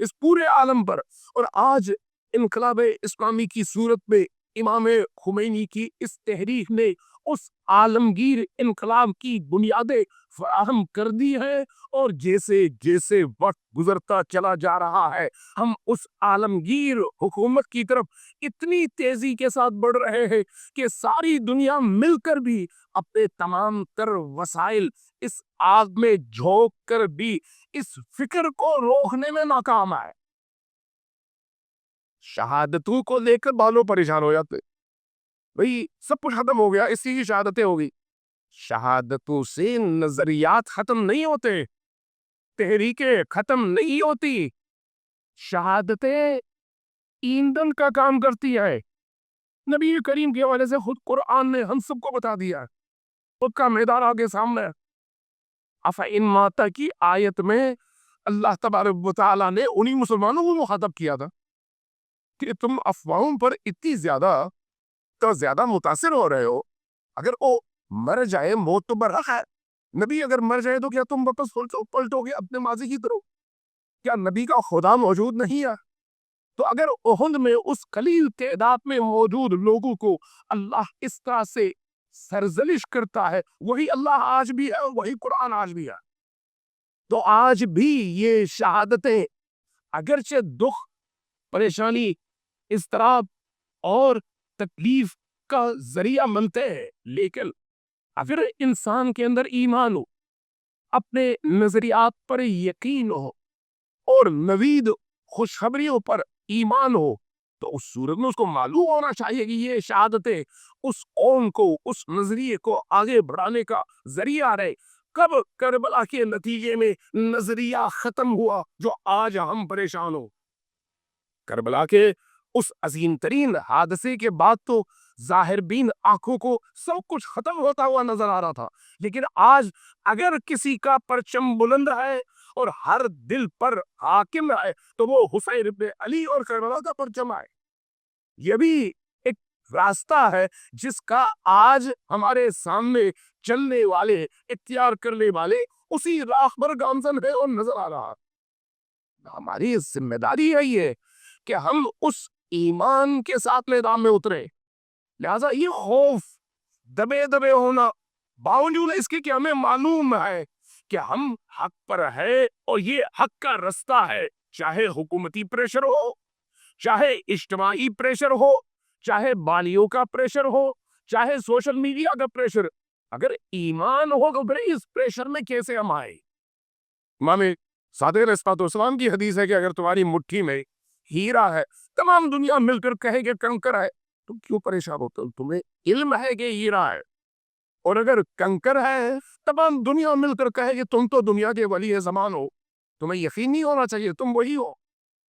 اس پورے عالم پر۔ اور آج انقلاب اسلامی کی صورت میں امام خمینی کی اس تحریک نے اس عالمگیر انقلاب کی بنیادیں فراہم کر دی ہے، اور جیسے جیسے وقت گزرتا چلا جا رہا ہے ہم اس عالمگیر حکومت کی طرف اتنی تیزی کے ساتھ بڑھ رہے ہیں کہ ساری دنیا مل کر بھی اپنے تمام تر وسائل اس آگ میں جھونک کر بھی اس فکر کو روکنے میں ناکام ہے۔ شہادتوں کو لے کر بالوں پریشان ہو جاتے، بھئی سب کچھ ختم ہو گیا، اسی کی شہادتیں ہوگی، شہادتوں سے نظریات ختم نہیں ہوتے، تحریکیں ختم نہیں ہوتی، شہادتیں ایندھن کا کام کرتی ہے۔ نبی کریم کے حوالے سے خود قرآن نے ہم سب کو بتا دیا، خود کا میدان آگے سامنے۔ افَإِن مَاتَ کی آیت میں اللہ تبارک و تعالیٰ نے انہی مسلمانوں کو مخاطب کیا تھا کہ تم افواہوں پر اتنی زیادہ متاثر ہو رہے ہو، اگر وہ مر جائے موت تو برحق ہے، نبی اگر مر جائے تو کیا تم واپس پلٹو گے اپنے ماضی کی طرف؟ کیا نبی کا خدا موجود نہیں ہے؟ تو اگر احد میں اس قلیل تعداد میں موجود لوگوں کو اللہ اس طرح سے سرزنش کرتا ہے، وہی اللہ آج بھی ہے، وہی قرآن آج بھی ہے۔ تو آج بھی یہ شہادتیں اگرچہ دکھ، پریشانی، اضطراب اور تکلیف کا ذریعہ بنتے ہیں، لیکن اگر انسان کے اندر ایمان ہو، اپنے نظریات پر یقین ہو اور نوید خوشخبریوں پر ایمان ہو، تو اس صورت میں اس کو معلوم ہونا چاہیے کہ یہ شہادتیں اس قوم کو، اس نظریے کو آگے بڑھانے کا ذریعہ رہے۔ کب کربلا کے نتیجے میں نظریہ ختم ہوا جو آج ہم پریشان ہو؟ کربلا کے اس عظیم ترین حادثے کے بعد تو ظاہر بین آنکھوں کو سب کچھ ختم ہوتا ہوا نظر آ رہا تھا، لیکن آج اگر کسی کا پرچم بلند ہے اور ہر دل پر حاکم ہے تو وہ حسین ابن علی اور کربلا کا پرچم ہے۔ یہ بھی ایک راستہ ہے جس کا آج ہمارے سامنے چلنے والے، اختیار کرنے والے اسی راہ پر گامزن ہے اور نظر آ رہا۔ ہماری ذمہ داری ہے یہ کہ ہم اس ایمان کے ساتھ میدان میں اترے۔ لہذا یہ خوف دبے دبے ہونا، باوجود اس کے کہ ہمیں معلوم ہے کہ ہم حق پر ہے اور یہ حق کا رستہ ہے، چاہے حکومتی پریشر ہو، چاہے اجتماعی پریشر ہو، چاہے بالیوں کا پریشر ہو، چاہے سوشل میڈیا کا پریشر، اگر ایمان ہو تو پھر اس پریشر میں کیسے ہم آئے؟ امام صادق علیہ السلام کی حدیث ہے کہ اگر تمہاری مٹھی میں ہیرا ہے، تمام دنیا مل کر کہے کہ کنکر ہے، تم کیوں پریشان ہوتے ہو؟ تمہیں علم ہے کہ ہیرا ہے، اور اگر کنکر ہے تمام دنیا مل کر کہے کہ تم تو دنیا کے ولی زمان ہو، تمہیں یقین نہیں ہونا چاہیے تم وہی ہو،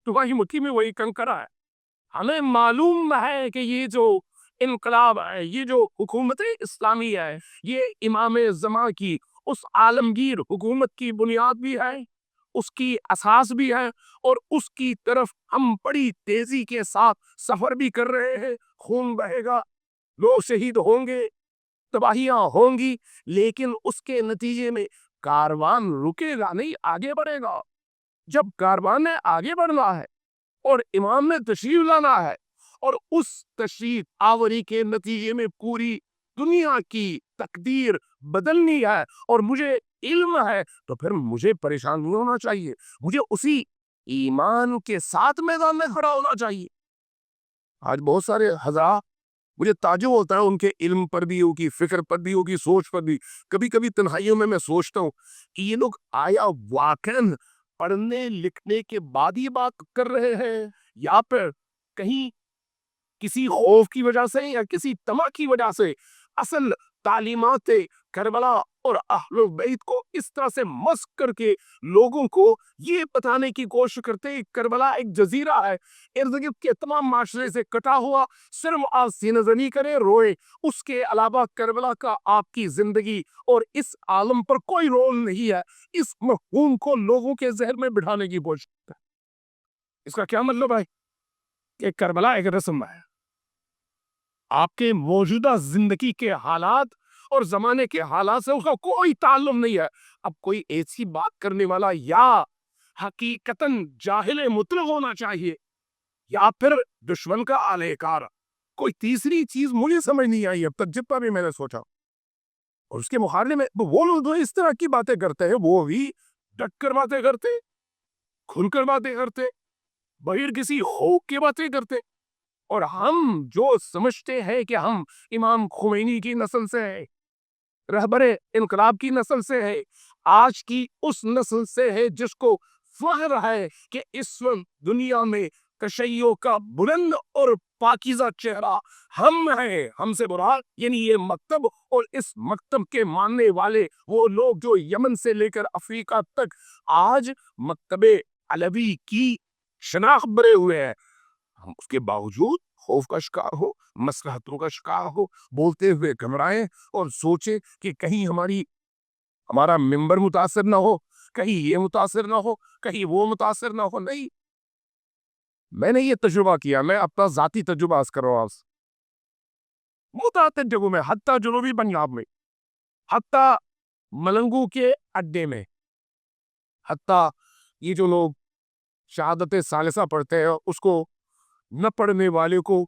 تمہاری مٹھی میں وہی کنکر ہے۔ ہمیں معلوم ہے کہ یہ جو انقلاب ہے، یہ جو حکومت اسلامی ہے، یہ امام زمان کی اس عالمگیر حکومت کی بنیاد بھی ہے، اس کی اساس بھی ہے، اور اس کی طرف ہم بڑی تیزی کے ساتھ سفر بھی کر رہے ہیں۔ خون بہے گا، لوگ شہید ہوں گے، تباہیاں ہوں گی، لیکن اس کے نتیجے میں کاروان رکے گا نہیں، آگے بڑھے گا۔ جب کاروان نے آگے بڑھنا ہے اور امام نے تشریف لانا ہے اور اس تشریف آوری کے نتیجے میں پوری دنیا کی تقدیر بدلنی ہے اور مجھے علم ہے، تو پھر مجھے پریشان نہیں ہونا چاہیے، مجھے اسی ایمان کے ساتھ میدان میں کھڑا ہونا چاہیے۔ آج بہت سارے حضرات، مجھے تعجب ہوتا ہے ان کے علم پر بھی، ان کی فکر پر بھی، ان کی سوچ پر بھی۔ کبھی کبھی تنہائیوں میں سوچتا ہوں کہ یہ لوگ آیا واقعاً پڑھنے لکھنے کے بعد یہ بات کر رہے ہیں، یا پھر کہیں کسی خوف کی وجہ سے یا کسی طمع کی وجہ سے اصل تعلیمات کربلا اور اہل بیت کو اس طرح سے مسخ کر کے لوگوں کو یہ بتانے کی کوشش کرتے ہیں کربلا ایک جزیرہ ہے، ارد گرد کے تمام معاشرے سے کٹا ہوا، صرف آپ سینہ زنی کرے روئے، اس کے علاوہ کربلا کا آپ کی زندگی اور اس عالم پر کوئی رول نہیں ہے۔ اس مفہوم کو لوگوں کے ذہن میں بٹھانے کی کوشش کرتے ہیں۔ اس کا کیا مطلب ہے کہ کربلا ایک رسم ہے، آپ کے موجودہ زندگی کے حالات اور زمانے کے حالات سے اس کا کوئی تعلق نہیں ہے۔ اب کوئی ایسی بات کرنے والا یا حقیقتاً جاہل مطلق ہونا چاہیے یا پھر دشمن کا اعلی کار، کوئی تیسری چیز مجھے سمجھ نہیں آئی اب تک جتنا بھی میں نے سوچا۔ اور اس کے مقابلے میں وہ لوگ جو اس طرح کی باتیں کرتے ہیں وہ بھی ڈٹ کر باتیں کرتے، کھل کر باتیں کرتے، بغیر کسی خوف کی باتیں کرتے، اور ہم جو سمجھتے ہیں کہ ہم امام خمینی کی نسل سے ہیں، رہبر انقلاب کی نسل سے ہے، آج کی اس نسل سے ہے جس کو فخر ہے کہ اس وقت دنیا میں تشیع کا بلند اور پاکیزہ چہرہ ہم ہیں، ہم سے مراد یعنی یہ مکتب اور اس مکتب کے ماننے والے وہ لوگ جو یمن سے لے کر افریقہ تک آج مکتب علوی کی شناخت بڑے ہوئے ہیں، ہم اس کے باوجود خوف کا شکار ہو، مصلحتوں کا شکار ہو، بولتے ہوئے گھبرائیں اور سوچیں کہ کہیں ہمارا ممبر متاثر نہ ہو، کہیں یہ متاثر نہ ہو، کہیں وہ متاثر نہ ہو۔ نہیں، میں نے یہ تجربہ کیا، میں اپنا ذاتی تجربہ عرض کر رہا ہوں آپ سے۔ متعدد جگہوں میں، حتیٰ جنوبی پنجاب میں، حتیٰ ملنگو کے اڈے میں، حتیٰ یہ جو لوگ شہادت ثالثہ پڑھتے ہیں اس کو نہ پڑھنے والے کو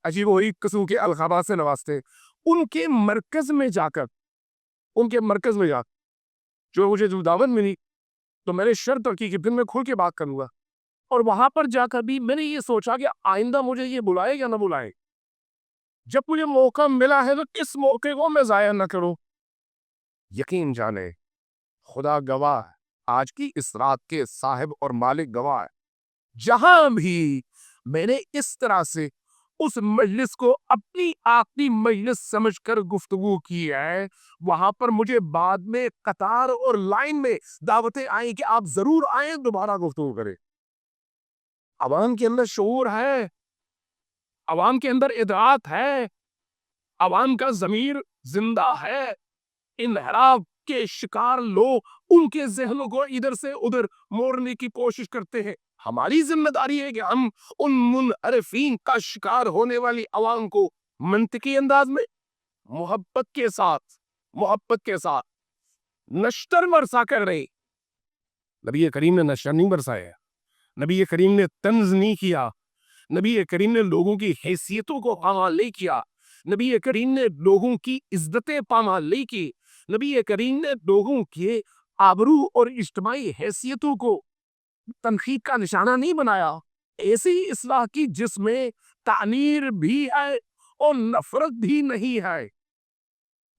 عجیب و غریب قسم کے القابات سے نوازتے ہیں، ان کے مرکز میں جا کر جو مجھے دعوت ملی تو میں نے شرط رکھی کہ پھر میں کھل کے بات کروں گا، اور وہاں پر جا کر بھی میں نے یہ سوچا کہ آئندہ مجھے یہ بلائے یا نہ بلائے، جب مجھے موقع ملا ہے تو اس موقع کو میں ضائع نہ کروں۔ یقین جانے، خدا گواہ، آج کی اس رات کے صاحب اور مالک گواہ ہے، جہاں بھی میں نے اس طرح سے اس مجلس کو اپنی آخری مجلس سمجھ کر گفتگو کی ہے، وہاں پر مجھے بعد میں قطار اور لائن میں دعوتیں آئیں کہ آپ ضرور آئیں، دوبارہ گفتگو کریں۔ عوام کے اندر شعور ہے، عوام کے اندر اطاعت ہے، عوام کا ضمیر زندہ ہے۔ انحراف کے شکار لوگ ان کے ذہنوں کو ادھر سے ادھر موڑنے کی کوشش کرتے ہیں۔ ہماری ذمہ داری ہے کہ ہم ان منحرفین کا شکار ہونے والی عوام کو منطقی انداز میں محبت کے ساتھ نشتر برسا کر رہے۔ نبی کریم نے نشتر نہیں برسایا، نبی کریم نے طنز نہیں کیا، نبی کریم نے لوگوں کی حیثیتوں کو پامال نہیں کیا، نبی کریم نے لوگوں کی عزتیں پامال نہیں کی، نبی کریم نے لوگوں کے آبرو اور اجتماعی حیثیتوں کو تنقید کا نشانہ نہیں بنایا۔ ایسی اصلاح کی جس میں تعمیر بھی ہے اور نفرت بھی نہیں ہے۔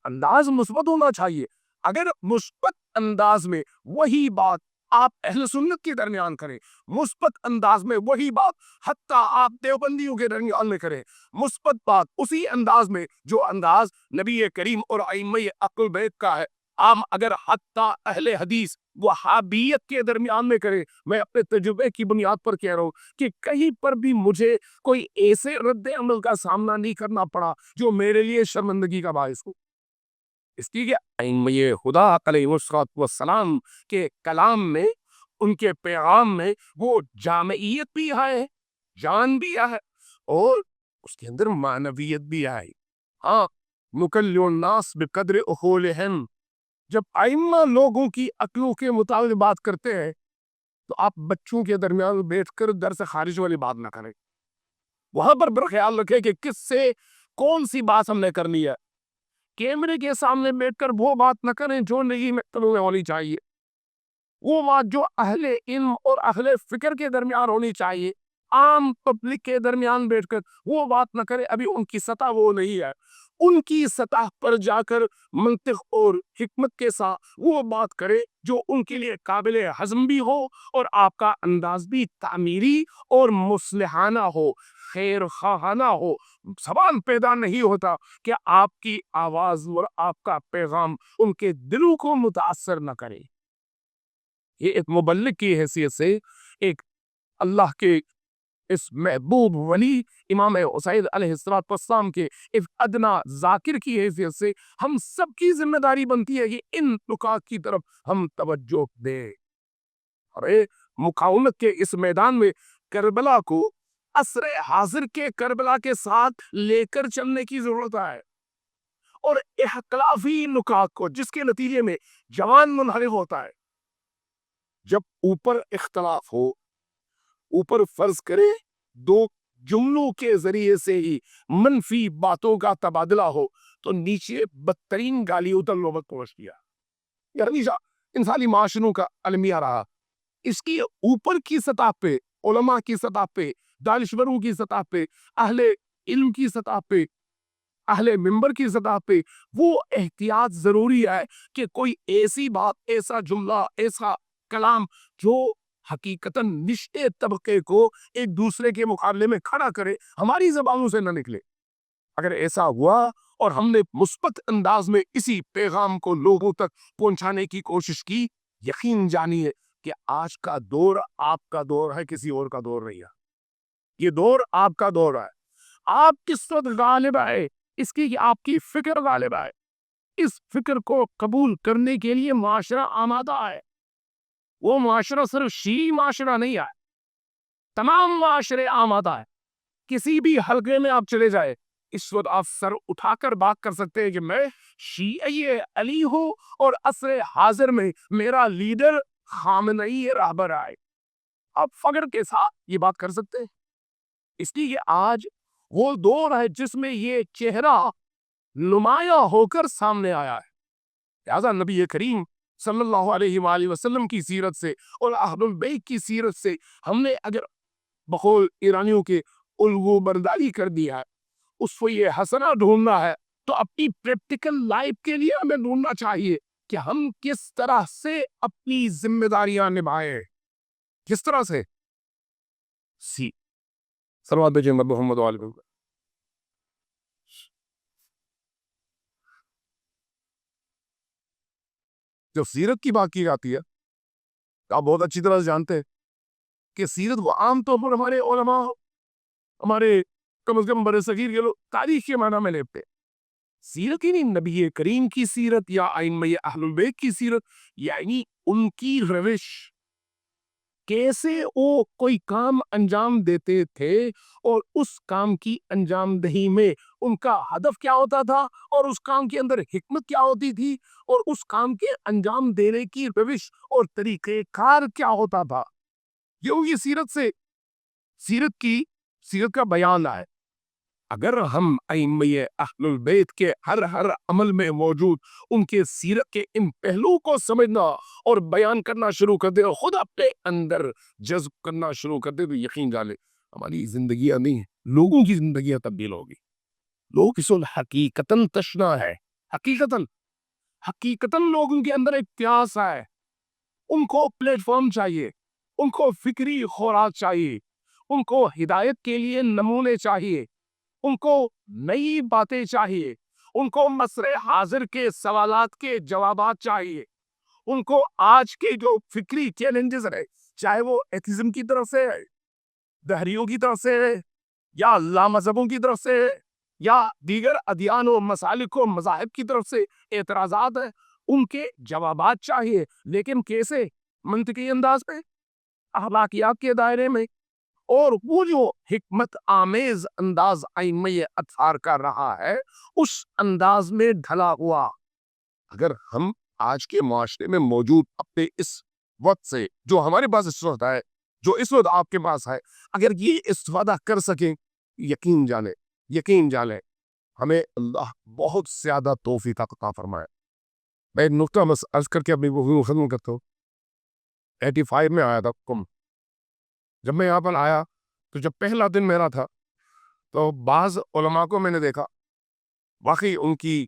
انداز مثبت ہونا چاہیے۔ اگر مثبت انداز میں وہی بات آپ اہل سنت کے درمیان کریں، مثبت انداز میں وہی بات حتیٰ آپ دیوبندیوں کے درمیان میں کریں، مثبت بات اسی انداز میں جو انداز نبی کریم اور ائمہ اہل بیت کا ہے، آپ اگر حتیٰ اہل حدیث وہابیت کے درمیان میں کریں، میں اپنے تجربے کی بنیاد پر کہہ رہا ہوں کہ کہیں پر بھی مجھے کوئی ایسے رد عمل کا سامنا نہیں کرنا پڑا جو میرے لیے شرمندگی کا باعث ہو۔ اس لیے ائمہ خدا علیہ السلام کے کلام میں، ان کے پیغام میں وہ جامعیت بھی ہے، جان بھی ہے، اور اس کے اندر معنویت بھی ہے۔ ہاں، نکل الناس بقدر عقولہم، جب ائمہ لوگوں کی عقلوں کے مطابق بات کرتے ہیں تو آپ بچوں کے درمیان بیٹھ کر در سے خارج والی بات نہ کریں، وہاں پر خیال رکھیں کہ کس سے کون سی بات ہم نے کرنی ہے۔ کیمرے کے سامنے بیٹھ کر وہ بات نہ کریں جو نہیں میں ہونی چاہیے، وہ بات جو اہل علم اور اہل فکر کے درمیان ہونی چاہیے، عام پبلک کے درمیان بیٹھ کر وہ بات نہ کرے۔ ابھی ان کی سطح وہ نہیں ہے، ان کی سطح پر جا کر منطق اور حکمت کے ساتھ وہ بات کرے جو ان کے لیے قابل ہضم بھی ہو اور آپ کا انداز بھی تعمیری اور مصلحانہ ہو، خیر خواہانہ ہو۔ سوال پیدا نہیں ہوتا کہ آپ کی آواز اور آپ کا پیغام ان کے دلوں کو متاثر نہ کرے۔ یہ ایک مبلغ کی حیثیت سے، ایک اللہ کے اس محبوب ولی امام حسین علیہ السلام کے ایک ادنا ذاکر کی حیثیت سے ہم سب کی ذمہ داری بنتی ہے کہ ان نکات کی طرف ہم توجہ دیں۔ اور مقاومت کے اس میدان میں کربلا کو عصر حاضر کے کربلا کے ساتھ لے کر چلنے کی ضرورت ہے، اور اختلافی نکات کو جس کے نتیجے میں جوان منحرف ہوتا ہے۔ جب اوپر اختلاف ہو، اوپر فرض کرے دو جملوں کے ذریعے سے ہی منفی باتوں کا تبادلہ ہو تو نیچے بدترین گالیوں تک نوبت پہنچ گیا۔ یہ ہمیشہ انسانی معاشروں کا المیہ رہا۔ اس کی اوپر کی سطح پہ، علماء کی سطح پہ، دانشوروں کی سطح پہ، اہل علم کی سطح پہ، اہل منبر کی سطح پہ وہ احتیاط ضروری ہے کہ کوئی ایسی بات، ایسا جملہ، ایسا کلام جو حقیقتاً نچلے طبقے کو ایک دوسرے کے مقابلے میں کھڑا کرے، ہماری زبانوں سے نہ نکلے۔ اگر ایسا ہوا اور ہم نے مثبت انداز میں اسی پیغام کو لوگوں تک پہنچانے کی کوشش کی، یقین جانیے کہ آج کا دور آپ کا دور ہے، کسی اور کا دور نہیں ہے۔ یہ دور آپ کا دور ہے۔ آپ کس وقت غالب آئے، اس کی آپ کی فکر غالب آئے۔ اس فکر کو قبول کرنے کے لیے معاشرہ آمادہ ہے۔ وہ معاشرہ صرف شیعی معاشرہ نہیں ہے، تمام معاشرے آمادہ ہے۔ کسی بھی حلقے میں آپ چلے جائے، اس وقت آپ سر اٹھا کر بات کر سکتے ہیں کہ میں شیعی علی ہوں اور عصر حاضر میں میرا لیڈر خامنئی رہبر ہے۔ آپ فخر کے ساتھ یہ بات کر سکتے ہیں، اس لیے آج وہ دور ہے جس میں یہ چہرہ نمایاں ہو کر سامنے آیا ہے۔ لہذا نبی کریم صلی اللہ علیہ وآلہ وسلم کی سیرت سے اور اہل البیت کی سیرت سے ہم نے اگر بقول ایرانیوں کے الگو برداری کر دیا ہے، اس کو یہ حسنہ ڈھونڈنا ہے، تو اپنی پریکٹیکل لائف کے لیے ہمیں ڈھونڈنا چاہیے کہ ہم کس طرح سے اپنی ذمہ داریاں نبھائیں، کس طرح سے۔ صلوات بھیجیں محمد وآلہ وسلم۔ جب سیرت کی بات کی جاتی ہے تو آپ بہت اچھی طرح سے جانتے ہیں کہ سیرت وہ عام طور پر ہمارے علماء، ہمارے کم از کم برصغیر کے لوگ تاریخ کے معنی میں لیتے ہیں۔ سیرت ہی نہیں، نبی کریم کی سیرت یا ائمہ اہل البیت کی سیرت، یعنی ان کی روش، کیسے وہ کوئی کام انجام دیتے تھے اور اس کام کی انجام دہی میں ان کا ہدف کیا ہوتا تھا اور اس کام کے اندر حکمت کیا ہوتی تھی اور اس کام کے انجام دینے کی روش اور طریقہ کار کیا ہوتا تھا، یہ سیرت کا بیان ہے۔ اگر ہم ائمہ اہل البیت کے ہر عمل میں موجود ان کے سیرت کے ان پہلو کو سمجھنا اور بیان کرنا شروع کر دے اور خود اپنے اندر جذب کرنا شروع کر دے، تو یقین جانیں ہماری زندگیاں نہیں، لوگوں کی زندگیاں تبدیل ہوگی۔ لوگ اس وقت حقیقتاً تشنا ہے، حقیقتاً لوگوں کے اندر ایک پیاس ہے، ان کو پلیٹ فارم چاہیے، ان کو فکری خوراک چاہیے، ان کو ہدایت کے لیے نمونے چاہیے، ان کو نئی باتیں چاہیے، ان کو مصر حاضر کے سوالات کے جوابات چاہیے، ان کو آج کے جو فکری چیلنجز ہے، چاہے وہ ایتھزم کی طرف سے ہے، دہریوں کی طرف سے ہے، یا لامذہبوں کی طرف سے ہے، یا دیگر ادیان و مسالک و مذاہب کی طرف سے اعتراضات ہیں، ان کے جوابات چاہیے، لیکن کیسے؟ منطقی انداز میں، اخلاقیات کے دائرے میں، اور وہ جو حکمت آمیز انداز ائمہ اطہار کا رہا ہے اس انداز میں ڈھلا ہوا۔ اگر ہم آج کے معاشرے میں موجود اپنے اس وقت سے جو ہمارے پاس اس وقت ہے، جو اس وقت آپ کے پاس ہے، اگر یہ استفادہ کر سکیں، یقین جانیں ہمیں اللہ بہت زیادہ توفیق عطا فرمائے۔ میں ایک نقطہ عرض کر کے اپنی گفتگو ختم کرتا ہوں۔ 85 میں آیا تھا کم، جب میں یہاں پر آیا تو جب پہلا دن میرا تھا تو بعض علماء کو میں نے دیکھا، واقعی ان کی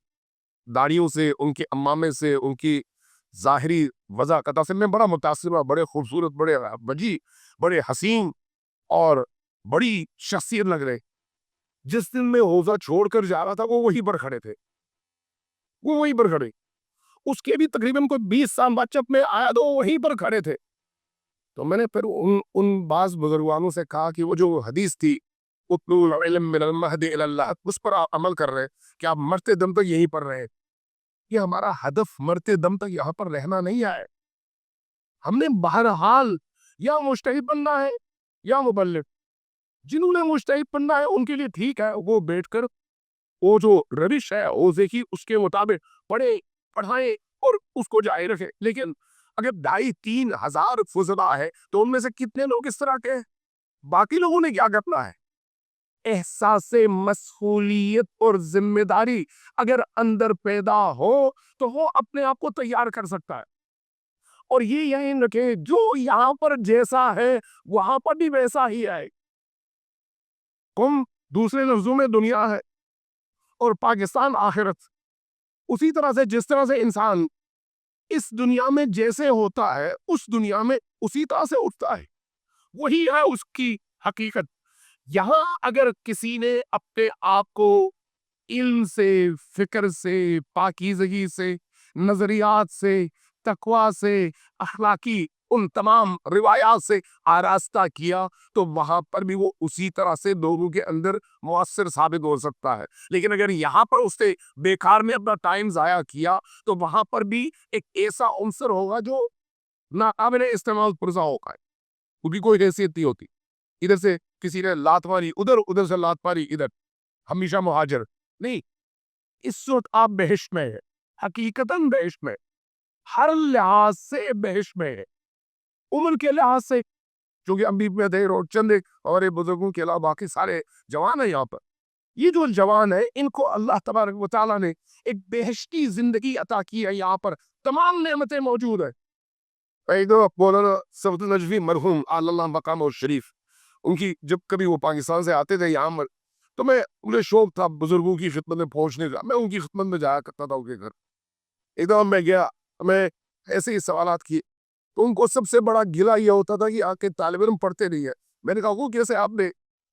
داڑھیوں سے، ان کے عمامے سے، ان کی ظاہری وضاحت سے میں بڑا متاثر ہوا، بڑے خوبصورت، بڑے وجیح، بڑے حسین اور بڑی شخصیت لگ رہے۔ جس دن میں حوضہ چھوڑ کر جا رہا تھا وہ وہیں پر کھڑے تھے، اس کے بھی تقریباً کوئی 20 سال بعد جب میں آیا تو وہیں پر کھڑے تھے۔ تو میں نے پھر ان بعض بزرگوانوں سے کہا کہ وہ جو حدیث تھی اطلب العلم من المہد الی اللہ، اس پر آپ عمل کر رہے کہ آپ مرتے دم تک یہیں پر رہے۔ یہ ہمارا ہدف مرتے دم تک یہاں پر رہنا نہیں ہے۔ ہم نے بہرحال یا مجتہد بننا ہے یا مبلغ۔ جنہوں نے مجتہد بننا ہے ان کے لیے ٹھیک ہے، وہ بیٹھ کر وہ جو روش ہے وہ دیکھی، اس کے مطابق پڑھے پڑھائیں اور اس کو جاری رکھے۔ لیکن اگر 2,500-3,000 فضلاء ہے تو ان میں سے کتنے لوگ اس طرح کے ہیں؟ باقی لوگوں نے کیا کرنا ہے؟ احساس مسئولیت اور ذمہ داری اگر اندر پیدا ہو تو وہ اپنے آپ کو تیار کر سکتا ہے۔ اور یہ یقین رکھے جو یہاں پر جیسا ہے وہاں پر بھی ویسا ہی ہے۔ دوسرے لفظوں میں دنیا ہے اور پاکستان آخرت۔ اسی طرح سے جس طرح سے انسان اس دنیا میں جیسے ہوتا ہے اس دنیا میں اسی طرح سے اٹھتا ہے، وہی ہے اس کی حقیقت۔ یہاں اگر کسی نے اپنے آپ کو علم سے، فکر سے، پاکیزگی سے، نظریات سے، تقوی سے، اخلاقی ان تمام روایات سے آراستہ کیا تو وہاں پر بھی وہ اسی طرح سے لوگوں کے اندر مؤثر ثابت ہو سکتا ہے۔ لیکن اگر یہاں پر اس نے بیکار میں اپنا ٹائم ضائع کیا تو وہاں پر بھی ایک ایسا عنصر ہوگا جو ناقابل استعمال پرزا ہوگا، اس کی کوئی حیثیت نہیں ہوتی۔ ادھر سے کسی نے لات ماری ادھر، ادھر سے لات ماری ادھر، ہمیشہ مہاجر نہیں۔ اس وقت آپ بہشت میں ہے، حقیقتاً بہشت میں، ہر لحاظ سے بہشت میں ہے، عمر کے لحاظ سے، کیونکہ ابھی میں دیکھ رہا ہوں چند اور بزرگوں کے علاوہ باقی سارے جوان ہیں یہاں پر۔ یہ جو جوان ہیں ان کو اللہ تبارک و تعالیٰ نے ایک بہشتی زندگی عطا کی ہے، یہاں پر تمام نعمتیں موجود ہیں۔ ایک دو مولانا سبت نجوی مرحوم اللہ مقام اور شریف، ان کی جب کبھی وہ پاکستان سے آتے تھے یہاں پر تو میں انہیں شوق تھا بزرگوں کی خدمت میں پہنچنے کا، میں ان کی خدمت میں جایا کرتا تھا ان کے گھر۔ ایک دم میں گیا، میں ایسے ہی سوالات کیے تو ان کو سب سے بڑا گلہ یہ ہوتا تھا کہ آ کے طالب علم پڑھتے نہیں ہے۔ میں نے کہا وہ کیسے آپ نے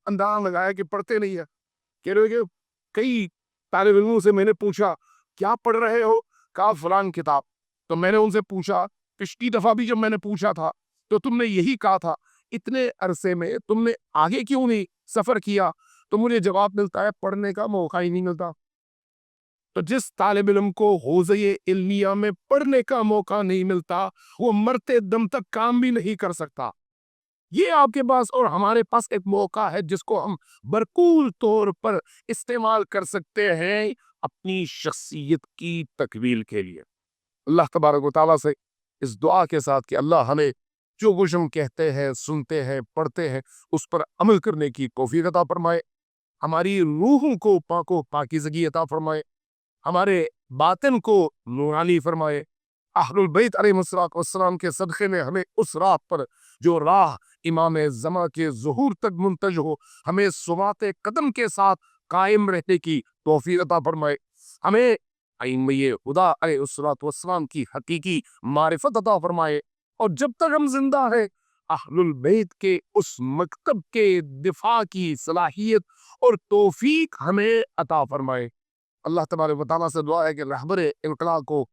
اندازہ لگایا کہ پڑھتے نہیں ہے؟ کہہ رہے کہ کئی طالب علموں سے میں نے پوچھا کیا پڑھ رہے ہو، کہا فلان کتاب۔ تو میں نے ان سے پوچھا پچھلی دفعہ بھی جب میں نے پوچھا تھا تو تم نے یہی کہا تھا، اتنے عرصے میں تم نے آگے کیوں نہیں سفر کیا؟ تو مجھے جواب ملتا ہے پڑھنے کا موقع ہی نہیں ملتا۔ تو جس طالب علم کو حوزہ علمیہ میں پڑھنے کا موقع نہیں ملتا وہ مرتے دم تک کام بھی نہیں کر سکتا۔ یہ آپ کے پاس اور ہمارے پاس ایک موقع ہے جس کو ہم بھرپور طور پر استعمال کر سکتے ہیں اپنی شخصیت کی تکمیل کے لیے۔ اللہ تبارک و تعالیٰ سے اس دعا کے ساتھ کہ اللہ ہمیں جو کچھ ہم کہتے ہیں، سنتے ہیں، پڑھتے ہیں اس پر عمل کرنے کی توفیق عطا فرمائے، ہماری روحوں کو پاک و پاکیزگی عطا فرمائے، ہمارے باطن کو نورانی فرمائے، اہل البیت علیہ السلام کے صدقے میں ہمیں اس راہ پر جو راہ امام زمان کے ظہور تک منتج ہو، ہمیں ثبات قدم کے ساتھ قائم رہنے کی توفیق عطا فرمائے، ہمیں ائمہ خدا علیہ السلام کی حقیقی معرفت عطا فرمائے، اور جب تک ہم زندہ ہیں اہل البیت کے اس مکتب کے دفاع کی صلاحیت اور توفیق ہمیں عطا فرمائے۔ اللہ تبارک و تعالیٰ سے دعا ہے کہ رہبر انقلاب کو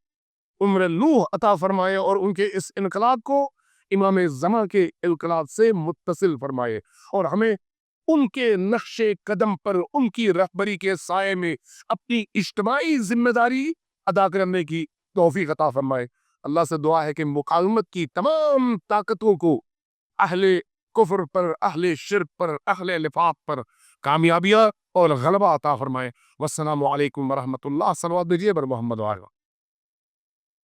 عمر نوح عطا فرمائے اور ان کے اس انقلاب کو امام زمان کے انقلاب سے متصل فرمائے، اور ہمیں ان کے نقش قدم پر ان کی رہبری کے سائے میں اپنی اجتماعی ذمہ داری ادا کرنے کی توفیق عطا فرمائے۔ اللہ سے دعا ہے کہ مقاومت کی تمام طاقتوں کو اہل کفر پر، اہل شرک پر، اہل نفاق پر کامیابیاں اور غلبہ عطا فرمائے۔ والسلام علیکم ورحمۃ اللہ۔ صلوات دیجیے بر محمد وآلہ۔